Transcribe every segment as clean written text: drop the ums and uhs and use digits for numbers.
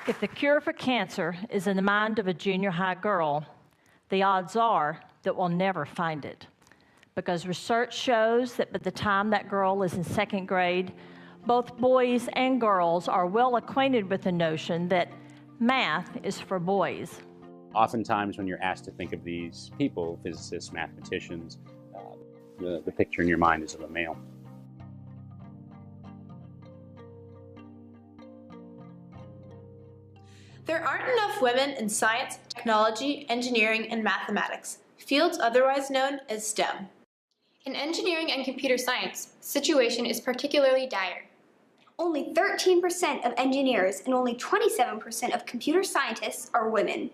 If the cure for cancer is in the mind of a junior high girl, the odds are that we'll never find it. Because research shows that by the time that girl is in second grade, both boys and girls are well acquainted with the notion that math is for boys. Oftentimes when you're asked to think of these people, physicists, mathematicians, the picture in your mind is of a male. There aren't enough women in science, technology, engineering, and mathematics, fields otherwise known as STEM. In engineering and computer science, the situation is particularly dire. Only 13% of engineers and only 27% of computer scientists are women.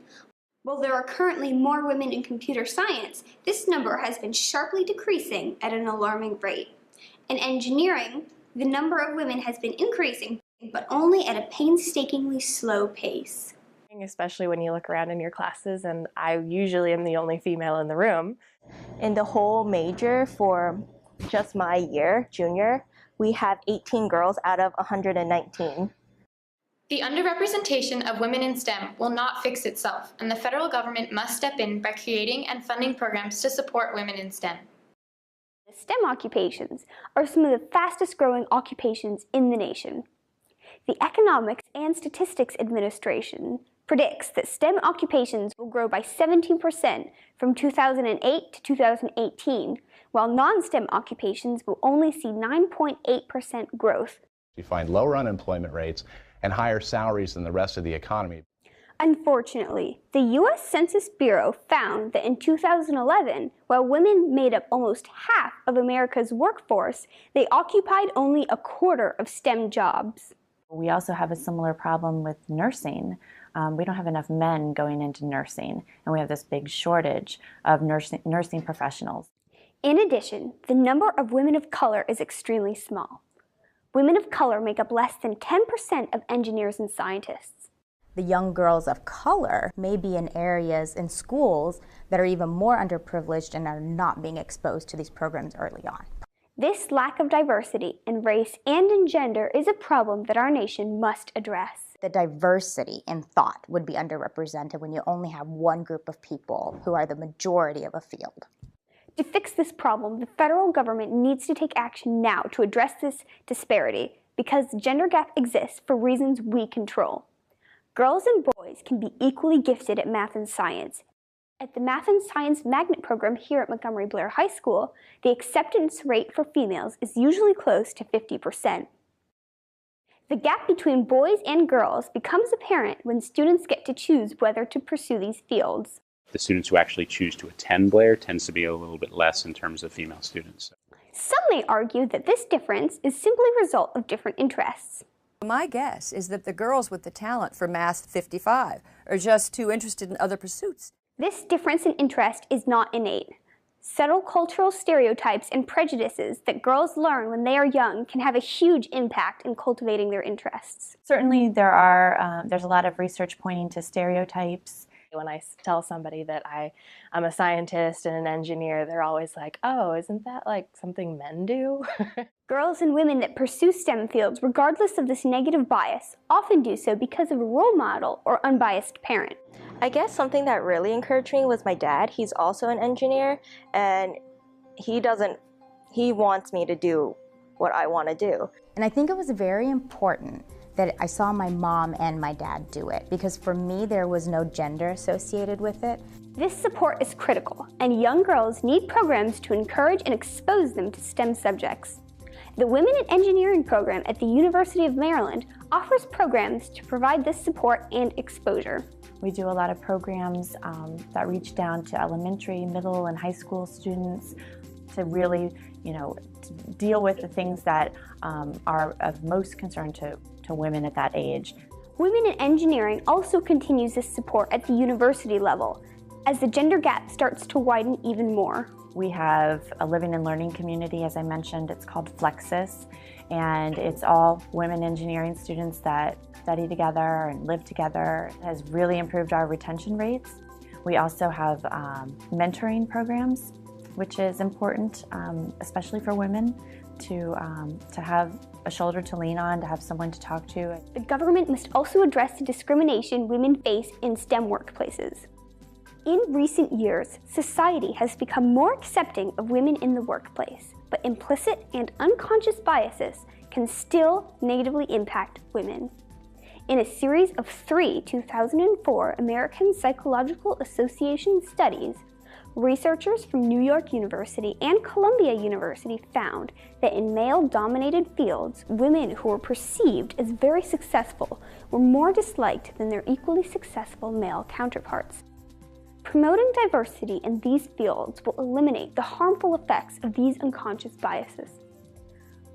While there are currently more women in computer science, this number has been sharply decreasing at an alarming rate. In engineering, the number of women has been increasing, but only at a painstakingly slow pace. Especially when you look around in your classes, and I usually am the only female in the room. In the whole major for just my year, junior, we have 18 girls out of 119. The underrepresentation of women in STEM will not fix itself, and the federal government must step in by creating and funding programs to support women in STEM. The STEM occupations are some of the fastest growing occupations in the nation. The Economics and Statistics Administration predicts that STEM occupations will grow by 17% from 2008 to 2018, while non-STEM occupations will only see 9.8% growth. You find lower unemployment rates and higher salaries than the rest of the economy. Unfortunately, the U.S. Census Bureau found that in 2011, while women made up almost half of America's workforce, they occupied only a quarter of STEM jobs. We also have a similar problem with nursing. We don't have enough men going into nursing, and we have this big shortage of nursing professionals. In addition, the number of women of color is extremely small. Women of color make up less than 10% of engineers and scientists. The young girls of color may be in areas in schools that are even more underprivileged and are not being exposed to these programs early on. This lack of diversity in race and in gender is a problem that our nation must address. The diversity in thought would be underrepresented when you only have one group of people who are the majority of a field. To fix this problem, the federal government needs to take action now to address this disparity because the gender gap exists for reasons we control. Girls and boys can be equally gifted at math and science. At the Math and Science Magnet program here at Montgomery-Blair High School, the acceptance rate for females is usually close to 50%. The gap between boys and girls becomes apparent when students get to choose whether to pursue these fields. The students who actually choose to attend Blair tends to be a little bit less in terms of female students. Some may argue that this difference is simply a result of different interests. My guess is that the girls with the talent for Math 55 are just too interested in other pursuits. This difference in interest is not innate. Subtle cultural stereotypes and prejudices that girls learn when they are young can have a huge impact in cultivating their interests. Certainly there's a lot of research pointing to stereotypes. When I tell somebody that I'm a scientist and an engineer, they're always like, oh, isn't that like something men do? Girls and women that pursue STEM fields, regardless of this negative bias, often do so because of a role model or unbiased parent. I guess something that really encouraged me was my dad. He's also an engineer, and he wants me to do what I want to do. And I think it was very important that I saw my mom and my dad do it, because for me there was no gender associated with it. This support is critical, and young girls need programs to encourage and expose them to STEM subjects. The Women in Engineering program at the University of Maryland offers programs to provide this support and exposure. We do a lot of programs that reach down to elementary, middle, and high school students to really, to deal with the things that are of most concern to women at that age. Women in Engineering also continues this support at the university level as the gender gap starts to widen even more. We have a living and learning community, as I mentioned. It's called Flexus, and it's all women engineering students that study together and live together. It has really improved our retention rates. We also have mentoring programs, which is important, especially for women, to have a shoulder to lean on, to have someone to talk to. The government must also address the discrimination women face in STEM workplaces. In recent years, society has become more accepting of women in the workplace, but implicit and unconscious biases can still negatively impact women. In a series of 3 2004 American Psychological Association studies, researchers from New York University and Columbia University found that in male-dominated fields, women who were perceived as very successful were more disliked than their equally successful male counterparts. Promoting diversity in these fields will eliminate the harmful effects of these unconscious biases.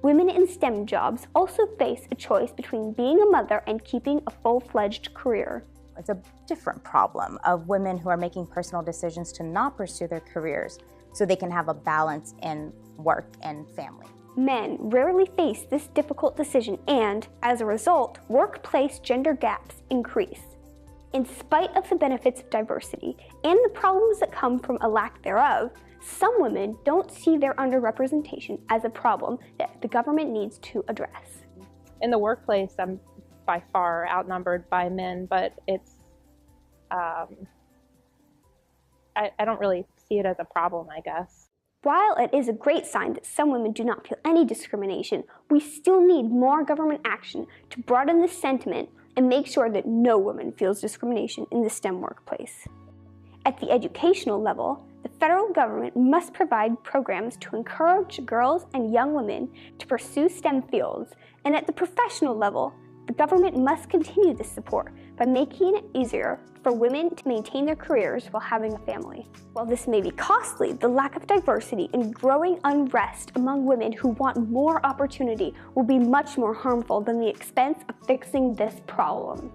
Women in STEM jobs also face a choice between being a mother and keeping a full-fledged career. It's a different problem of women who are making personal decisions to not pursue their careers so they can have a balance in work and family. Men rarely face this difficult decision and, as a result, workplace gender gaps increase. In spite of the benefits of diversity and the problems that come from a lack thereof, some women don't see their underrepresentation as a problem that the government needs to address. In the workplace, I'm by far outnumbered by men, but it's, I don't really see it as a problem, I guess. While it is a great sign that some women do not feel any discrimination, we still need more government action to broaden this sentiment and make sure that no woman feels discrimination in the STEM workplace. At the educational level, the federal government must provide programs to encourage girls and young women to pursue STEM fields, and at the professional level, the government must continue this support by making it easier for women to maintain their careers while having a family. While this may be costly, the lack of diversity and growing unrest among women who want more opportunity will be much more harmful than the expense of fixing this problem.